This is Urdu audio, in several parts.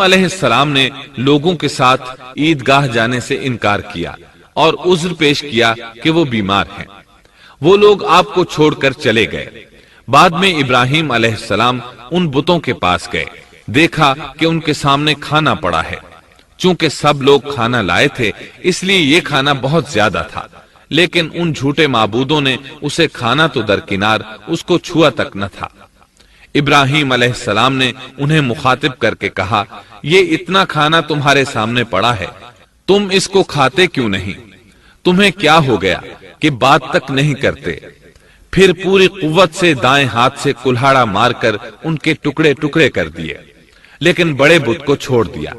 علیہ السلام نے لوگوں کے ساتھ عیدگاہ جانے سے انکار کیا اور عذر پیش کیا کہ وہ بیمار ہیں۔ وہ لوگ آپ کو چھوڑ کر چلے گئے۔ بعد میں ابراہیم علیہ السلام ان بتوں کے پاس گئے، دیکھا کہ ان کے سامنے کھانا پڑا ہے۔ چونکہ سب لوگ کھانا لائے تھے اس لیے یہ کھانا بہت زیادہ تھا، لیکن ان جھوٹے معبودوں نے اسے کھانا تو درکنار اس کو چھوا تک نہ تھا۔ ابراہیم علیہ السلام نے انہیں مخاطب کر کے کہا، یہ اتنا کھانا تمہارے سامنے پڑا ہے، تم اس کو کھاتے کیوں نہیں؟ تمہیں کیا ہو گیا کہ بات تک نہیں کرتے؟ پھر پوری قوت سے دائیں ہاتھ سے کلہاڑا مار کر ان کے ٹکڑے ٹکڑے کر دیے، لیکن بڑے بت کو چھوڑ دیا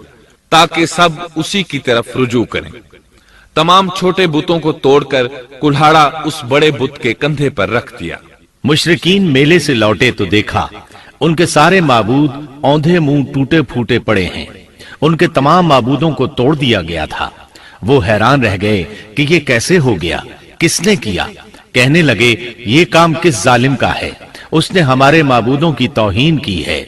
تاکہ سب اسی کی طرف رجوع کریں۔ تمام چھوٹے بتوں کو توڑ کر کلہاڑا اس بڑے بت کے کندھے پر رکھ دیا۔ مشرکین میلے سے لوٹے تو دیکھا ان کے سارے معبود اوندھے منہ ٹوٹے پھوٹے پڑے ہیں، ان کے تمام معبودوں کو توڑ دیا گیا تھا۔ وہ حیران رہ گئے کہ یہ کیسے ہو گیا، کس نے کیا؟ کہنے لگے، یہ کام کس ظالم کا ہے؟ اس نے ہمارے معبودوں کی توہین کی ہے۔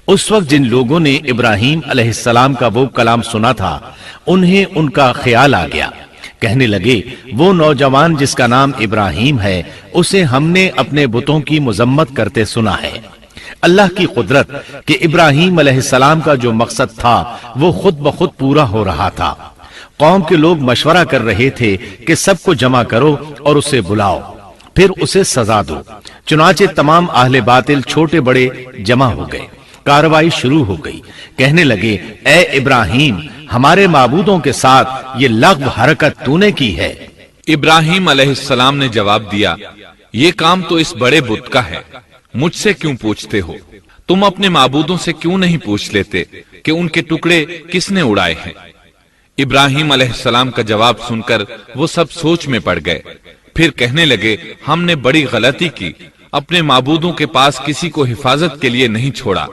اس وقت جن لوگوں نے ابراہیم علیہ السلام کا وہ کلام سنا تھا انہیں ان کا خیال آ گیا۔ کہنے لگے، وہ نوجوان جس کا نام ابراہیم ہے اسے ہم نے اپنے بتوں کی مذمت کرتے سنا ہے۔ اللہ کی قدرت کہ ابراہیم علیہ السلام کا جو مقصد تھا وہ خود بخود پورا ہو رہا تھا۔ قوم کے لوگ مشورہ کر رہے تھے کہ سب کو جمع کرو اور اسے بلاؤ، پھر اسے سزا دو۔ چنانچہ تمام اہل باطل چھوٹے بڑے جمع ہو گئے، کارروائی شروع ہو گئی۔ کہنے لگے، اے ابراہیم، ہمارے معبودوں کے ساتھ یہ لغو حرکت تو نے کی ہے۔ ابراہیم علیہ السلام نے جواب دیا، یہ کام تو اس بڑے بت کا ہے، مجھ سے کیوں پوچھتے ہو؟ تم اپنے معبودوں سے کیوں نہیں پوچھ لیتے کہ ان کے ٹکڑے کس نے اڑائے ہیں؟ ابراہیم علیہ السلام کا جواب سن کر وہ سب سوچ میں پڑ گئے۔ پھر کہنے لگے، ہم نے بڑی غلطی کی، اپنے معبودوں کے پاس کسی کو حفاظت کے لیے نہیں چھوڑا۔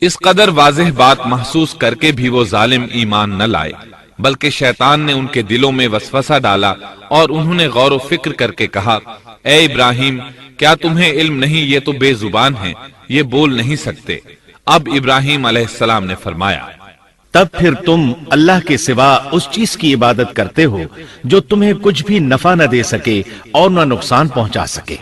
اس قدر واضح بات محسوس کر کے بھی وہ ظالم ایمان نہ لائے، بلکہ شیطان نے ان کے دلوں میں وسوسہ ڈالا اور انہوں نے غور و فکر کر کے کہا، اے ابراہیم، کیا تمہیں علم نہیں؟ یہ تو بے زبان ہیں، یہ بول نہیں سکتے۔ اب ابراہیم علیہ السلام نے فرمایا، تب پھر تم اللہ کے سوا اس چیز کی عبادت کرتے ہو جو تمہیں کچھ بھی نفع نہ دے سکے اور نہ نقصان پہنچا سکے۔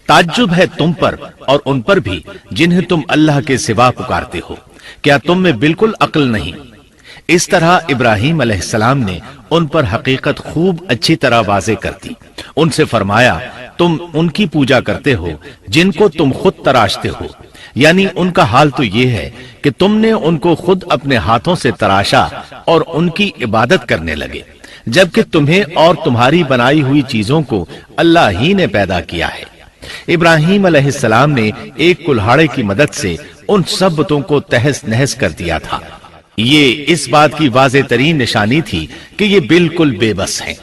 تعجب ہے تم پر اور ان پر بھی جنہیں تم اللہ کے سوا پکارتے ہو، کیا تم میں بالکل عقل نہیں؟ اس طرح ابراہیم علیہ السلام نے ان پر حقیقت خوب اچھی طرح واضح کر دی۔ ان سے فرمایا، تم ان کی پوجا کرتے ہو جن کو تم خود تراشتے ہو، یعنی ان کا حال تو یہ ہے کہ تم نے ان کو خود اپنے ہاتھوں سے تراشا اور ان کی عبادت کرنے لگے، جبکہ تمہیں اور تمہاری بنائی ہوئی چیزوں کو اللہ ہی نے پیدا کیا ہے۔ ابراہیم علیہ السلام نے ایک کلہاڑے کی مدد سے ان سب بتوں کو تہس نہس کر دیا تھا۔ یہ اس بات کی واضح ترین نشانی تھی کہ یہ بالکل بے بس ہیں،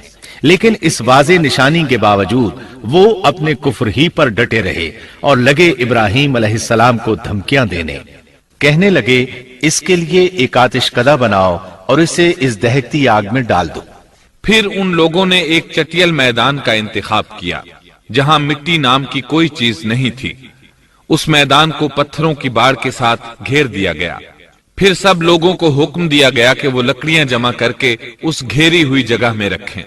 لیکن اس واضح نشانی کے باوجود وہ اپنے کفر ہی پر ڈٹے رہے اور لگے ابراہیم علیہ السلام کو دھمکیاں دینے۔ کہنے لگے، اس کے لیے ایک آتش کدہ بناؤ اور اسے اس دہکتی آگ میں ڈال دو۔ پھر ان لوگوں نے ایک چٹیل میدان کا انتخاب کیا جہاں مٹی نام کی کوئی چیز نہیں تھی۔ اس میدان کو پتھروں کی باڑ کے ساتھ گھیر دیا گیا۔ پھر سب لوگوں کو حکم دیا گیا کہ وہ لکڑیاں جمع کر کے اس گھیری ہوئی جگہ میں رکھیں۔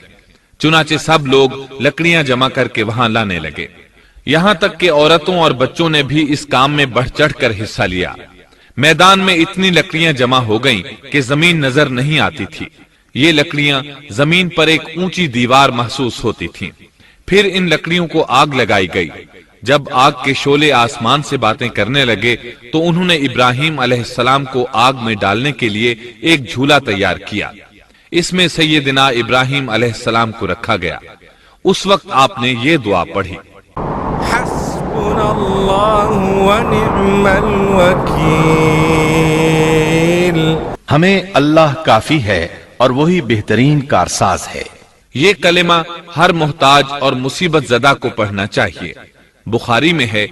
چنانچہ سب لوگ لکڑیاں جمع کر کے وہاں لانے لگے، یہاں تک کہ عورتوں اور بچوں نے بھی اس کام میں بڑھ چڑھ کر حصہ لیا۔ میدان میں اتنی لکڑیاں جمع ہو گئیں کہ زمین نظر نہیں آتی تھی۔ یہ لکڑیاں زمین پر ایک اونچی دیوار محسوس ہوتی تھیں۔ پھر ان لکڑیوں کو آگ لگائی گئی۔ جب آگ کے شعلے آسمان سے باتیں کرنے لگے تو انہوں نے ابراہیم علیہ السلام کو آگ میں ڈالنے کے لیے ایک جھولا تیار کیا۔ اس میں سیدنا ابراہیم علیہ السلام کو رکھا گیا۔ اس وقت آپ نے یہ دعا پڑھی، حسبنا اللہ ونعم الوکیل، ہمیں اللہ کافی ہے اور وہی بہترین کارساز ہے۔ یہ کلمہ ہر محتاج اور مصیبت زدہ کو پڑھنا چاہیے۔ بخاری میں ہے،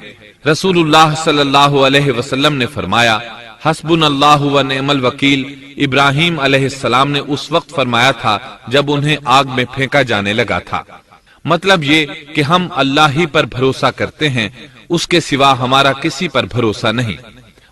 رسول اللہ صلی اللہ علیہ وسلم نے فرمایا، حسبنا اللہ و نعم الوکیل ابراہیم علیہ السلام نے اس وقت فرمایا تھا جب انہیں آگ میں پھینکا جانے لگا تھا۔ مطلب یہ کہ ہم اللہ ہی پر بھروسہ کرتے ہیں، اس کے سوا ہمارا کسی پر بھروسہ نہیں۔